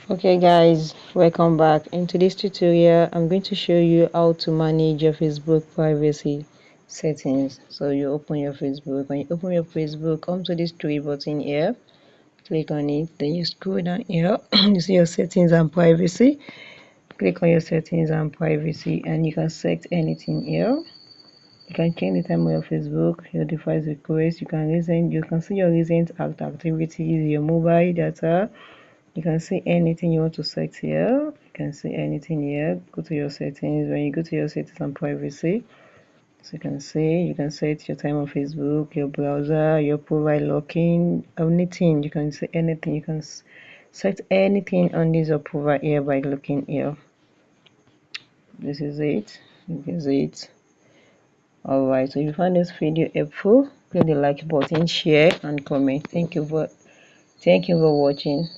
Okay guys, welcome back. In today's tutorial I'm going to show you how to manage your Facebook privacy settings. So you open your Facebook. When you open your Facebook, come to this three button here, click on it, then you scroll down here. You see your settings and privacy. Click on your settings and privacy and you can select anything here. You can change the time of your Facebook, your device request, you can see your recent activities, your mobile data. You can see anything you want to set here. You can see anything here. Go to your settings. When you go to your settings and privacy, so you can set your time on Facebook, your browser, your profile locking, anything. You can see anything. You can set anything on this profile here by looking here. This is it. Alright, so if you find this video helpful, click the like button, share and comment. Thank you for watching.